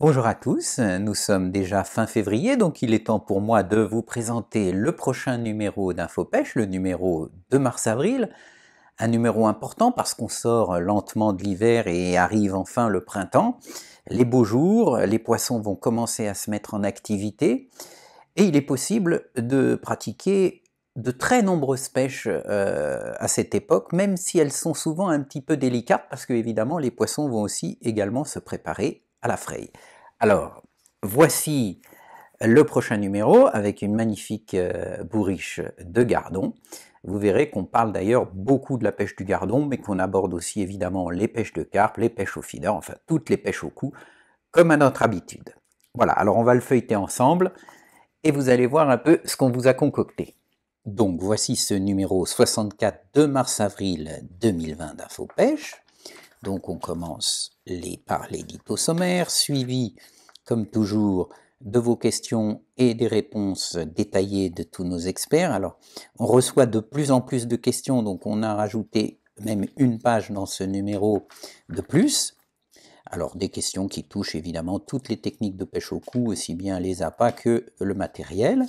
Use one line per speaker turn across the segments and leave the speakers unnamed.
Bonjour à tous, nous sommes déjà fin février, donc il est temps pour moi de vous présenter le prochain numéro d'InfoPêche, le numéro de mars-avril. Un numéro important parce qu'on sort lentement de l'hiver et arrive enfin le printemps. Les beaux jours, les poissons vont commencer à se mettre en activité et il est possible de pratiquer de très nombreuses pêches à cette époque, même si elles sont souvent un petit peu délicates parce que évidemment les poissons vont aussi également se préparer à la fraye. Alors, voici le prochain numéro avec une magnifique bourriche de gardon. Vous verrez qu'on parle d'ailleurs beaucoup de la pêche du gardon, mais qu'on aborde aussi évidemment les pêches de carpe, les pêches au feeder, enfin toutes les pêches au cou, comme à notre habitude. Voilà, alors on va le feuilleter ensemble et vous allez voir un peu ce qu'on vous a concocté. Donc voici ce numéro 64 de mars-avril 2020 d'InfoPêche. Donc on commence par l'édito sommaire, suivi comme toujours de vos questions et des réponses détaillées de tous nos experts. Alors on reçoit de plus en plus de questions, donc on a rajouté même une page dans ce numéro de plus. Alors des questions qui touchent évidemment toutes les techniques de pêche au cou, aussi bien les appâts que le matériel.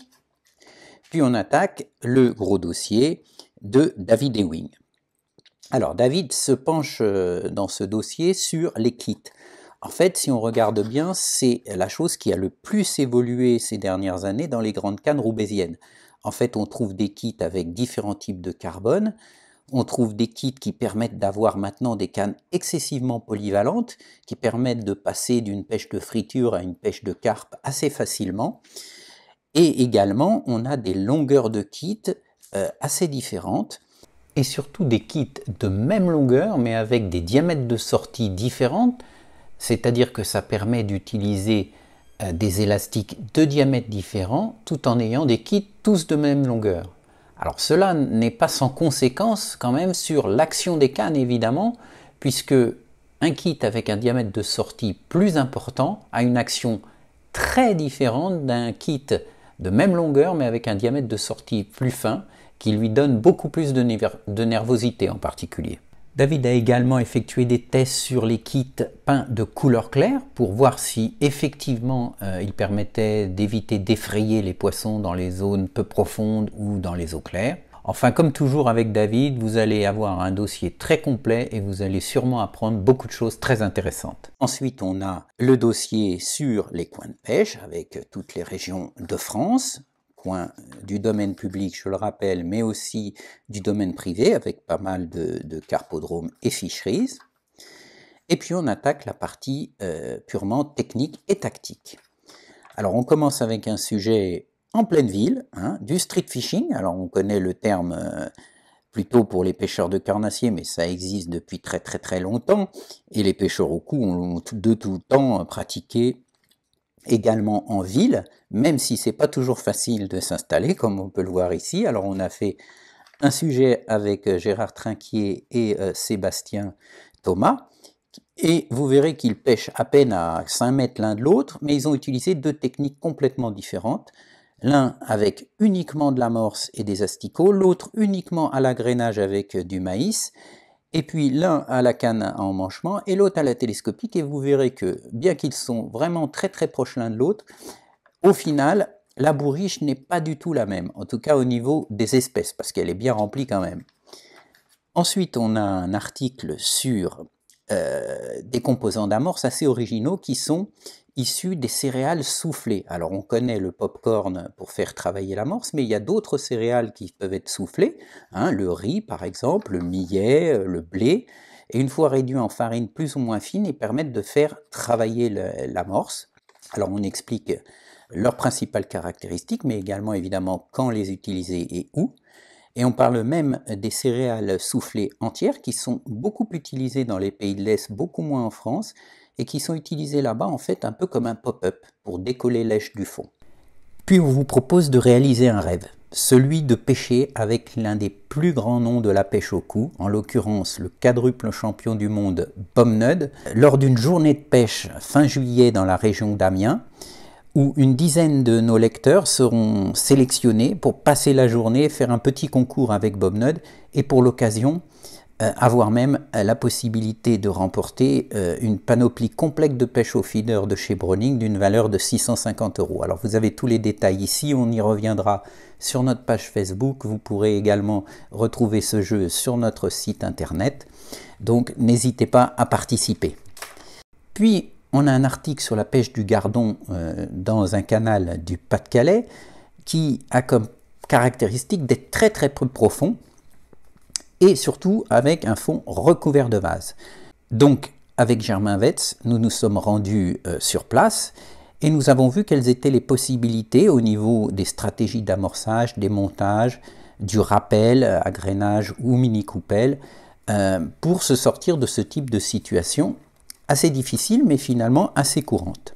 Puis on attaque le gros dossier de David Ewing. Alors David se penche dans ce dossier sur les kits. En fait, si on regarde bien, c'est la chose qui a le plus évolué ces dernières années dans les grandes cannes roubaisiennes. En fait, on trouve des kits avec différents types de carbone, on trouve des kits qui permettent d'avoir maintenant des cannes excessivement polyvalentes, qui permettent de passer d'une pêche de friture à une pêche de carpe assez facilement. Et également, on a des longueurs de kits assez différentes, et surtout des kits de même longueur, mais avec des diamètres de sortie différentes, c'est-à-dire que ça permet d'utiliser des élastiques de diamètres différents, tout en ayant des kits tous de même longueur. Alors cela n'est pas sans conséquence quand même sur l'action des cannes évidemment, puisque un kit avec un diamètre de sortie plus important a une action très différente d'un kit de même longueur mais avec un diamètre de sortie plus fin, qui lui donne beaucoup plus de nervosité en particulier. David a également effectué des tests sur les kits peints de couleur claire pour voir si effectivement ils permettaient d'éviter d'effrayer les poissons dans les zones peu profondes ou dans les eaux claires. Enfin, comme toujours avec David, vous allez avoir un dossier très complet et vous allez sûrement apprendre beaucoup de choses très intéressantes. Ensuite, on a le dossier sur les coins de pêche avec toutes les régions de France, coins du domaine public, je le rappelle, mais aussi du domaine privé avec pas mal de carpodromes et fisheries. Et puis on attaque la partie purement technique et tactique. Alors on commence avec un sujet en pleine ville, du street fishing. Alors on connaît le terme plutôt pour les pêcheurs de carnassiers, mais ça existe depuis très longtemps. Et les pêcheurs au cou ont de tout temps pratiqué également en ville, même si c'est pas toujours facile de s'installer, comme on peut le voir ici. Alors on a fait un sujet avec Gérard Trinquier et Sébastien Thomas, et vous verrez qu'ils pêchent à peine à 5 mètres l'un de l'autre, mais ils ont utilisé deux techniques complètement différentes. L'un avec uniquement de l'amorce et des asticots, l'autre uniquement à l'agrainage avec du maïs, et puis l'un à la canne à emmanchement et l'autre à la télescopique, et vous verrez que bien qu'ils sont vraiment très proches l'un de l'autre, au final, la bourriche n'est pas du tout la même, en tout cas au niveau des espèces, parce qu'elle est bien remplie quand même. Ensuite, on a un article sur des composants d'amorce assez originaux qui sont issus des céréales soufflées. Alors on connaît le pop-corn pour faire travailler l'amorce, mais il y a d'autres céréales qui peuvent être soufflées, le riz par exemple, le millet, le blé, et une fois réduits en farine plus ou moins fine, ils permettent de faire travailler l'amorce. Alors on explique leurs principales caractéristiques, mais également évidemment quand les utiliser et où. Et on parle même des céréales soufflées entières qui sont beaucoup utilisées dans les pays de l'Est, beaucoup moins en France, et qui sont utilisées là-bas en fait un peu comme un pop-up pour décoller l'èche du fond. Puis on vous propose de réaliser un rêve, celui de pêcher avec l'un des plus grands noms de la pêche au cou, en l'occurrence le quadruple champion du monde Bob Nudd, lors d'une journée de pêche fin juillet dans la région d'Amiens, où une dizaine de nos lecteurs seront sélectionnés pour passer la journée, faire un petit concours avec Bob Nudd et pour l'occasion avoir même la possibilité de remporter une panoplie complète de pêche au feeder de chez Browning d'une valeur de 650 €. Alors vous avez tous les détails ici, on y reviendra sur notre page Facebook. Vous pourrez également retrouver ce jeu sur notre site internet. Donc n'hésitez pas à participer. Puis on a un article sur la pêche du gardon dans un canal du Pas-de-Calais qui a comme caractéristique d'être très peu profond et surtout avec un fond recouvert de vase. Donc avec Germain Wetz, nous nous sommes rendus sur place et nous avons vu quelles étaient les possibilités au niveau des stratégies d'amorçage, des montages, du rappel, agrénage ou mini-coupelle pour se sortir de ce type de situation assez difficile mais finalement assez courante.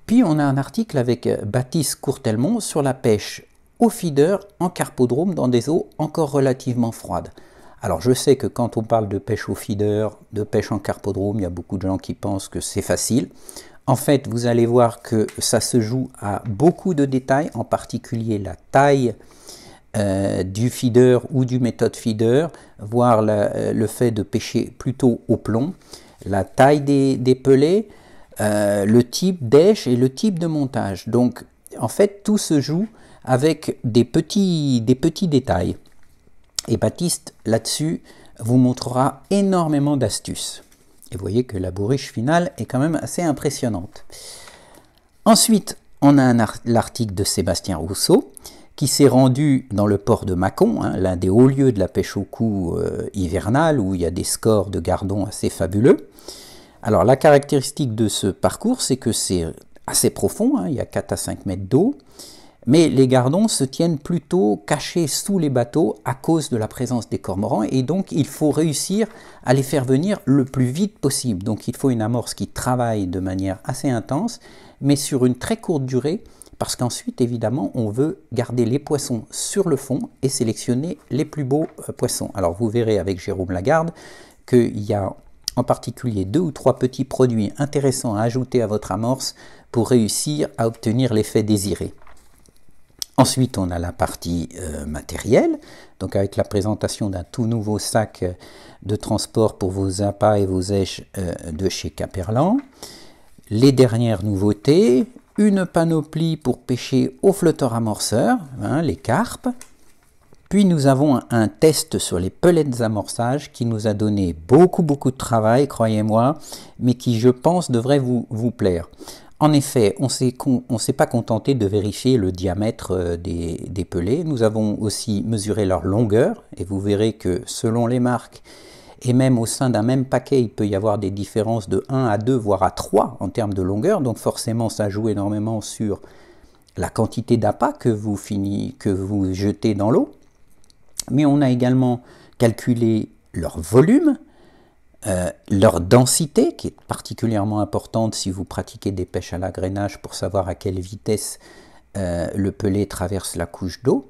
Puis on a un article avec Baptiste Courtelmont sur la pêche au feeder en carpodrome dans des eaux encore relativement froides. Alors je sais que quand on parle de pêche au feeder, de pêche en carpodrome, il y a beaucoup de gens qui pensent que c'est facile. En fait, vous allez voir que ça se joue à beaucoup de détails, en particulier la taille du feeder ou du méthode feeder, voire le fait de pêcher plutôt au plomb, la taille des pelets, le type d'èche et le type de montage. Donc en fait tout se joue avec des petits détails. Et Baptiste là-dessus vous montrera énormément d'astuces. Et vous voyez que la bourriche finale est quand même assez impressionnante. Ensuite, on a l'article de Sébastien Rousseau qui s'est rendu dans le port de Mâcon, l'un des hauts lieux de la pêche au coup hivernale, où il y a des scores de gardons assez fabuleux. Alors la caractéristique de ce parcours, c'est que c'est assez profond, il y a 4 à 5 mètres d'eau, mais les gardons se tiennent plutôt cachés sous les bateaux à cause de la présence des cormorans, et donc il faut réussir à les faire venir le plus vite possible. Donc il faut une amorce qui travaille de manière assez intense, mais sur une très courte durée, parce qu'ensuite évidemment on veut garder les poissons sur le fond et sélectionner les plus beaux poissons. Alors vous verrez avec Jérôme Lagarde qu'il y a en particulier 2 ou 3 petits produits intéressants à ajouter à votre amorce pour réussir à obtenir l'effet désiré. Ensuite, on a la partie matérielle, donc avec la présentation d'un tout nouveau sac de transport pour vos appâts et vos èches de chez Caperlan. Les dernières nouveautés, une panoplie pour pêcher au flotteur amorceur, les carpes. Puis nous avons un test sur les pellets d'amorçage qui nous a donné beaucoup de travail, croyez-moi, mais qui je pense devrait vous plaire. En effet, on ne s'est pas contenté de vérifier le diamètre des pellets, nous avons aussi mesuré leur longueur, et vous verrez que selon les marques, et même au sein d'un même paquet, il peut y avoir des différences de 1 à 2, voire à 3 en termes de longueur, donc forcément ça joue énormément sur la quantité d'appât que vous jetez dans l'eau. Mais on a également calculé leur volume, leur densité, qui est particulièrement importante si vous pratiquez des pêches à l'agrainage pour savoir à quelle vitesse le pelet traverse la couche d'eau,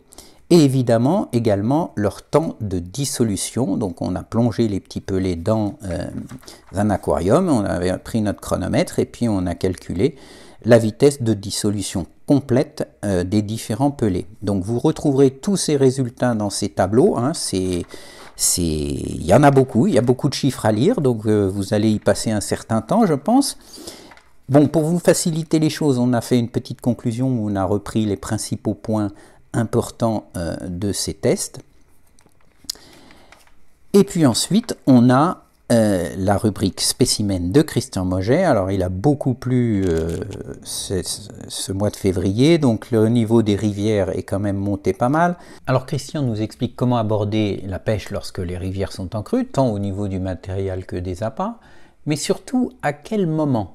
et évidemment également leur temps de dissolution. Donc on a plongé les petits pelets dans un aquarium, on avait pris notre chronomètre et puis on a calculé la vitesse de dissolution complète des différents pelets. Donc vous retrouverez tous ces résultats dans ces tableaux, il y en a beaucoup, il y a beaucoup de chiffres à lire, donc vous allez y passer un certain temps, je pense. Bon, pour vous faciliter les choses, on a fait une petite conclusion où on a repris les principaux points importants de ces tests. Et puis ensuite, on a la rubrique spécimen de Christian Moget. Alors il a beaucoup plu ce mois de février, donc le niveau des rivières est quand même monté pas mal. Alors Christian nous explique comment aborder la pêche lorsque les rivières sont en crue, tant au niveau du matériel que des appâts, mais surtout à quel moment.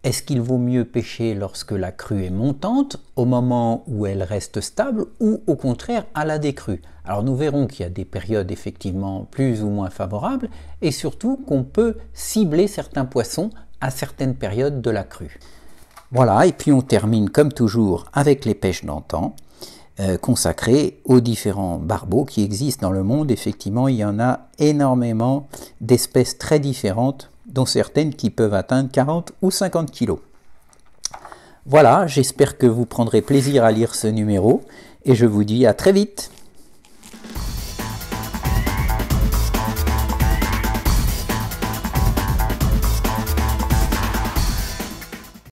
Est-ce qu'il vaut mieux pêcher lorsque la crue est montante, au moment où elle reste stable, ou au contraire à la décrue? Alors nous verrons qu'il y a des périodes effectivement plus ou moins favorables, et surtout qu'on peut cibler certains poissons à certaines périodes de la crue. Voilà, et puis on termine comme toujours avec les pêches d'antan, consacrées aux différents barbeaux qui existent dans le monde. Effectivement, il y en a énormément d'espèces très différentes, dont certaines qui peuvent atteindre 40 ou 50 kilos. Voilà, j'espère que vous prendrez plaisir à lire ce numéro et je vous dis à très vite.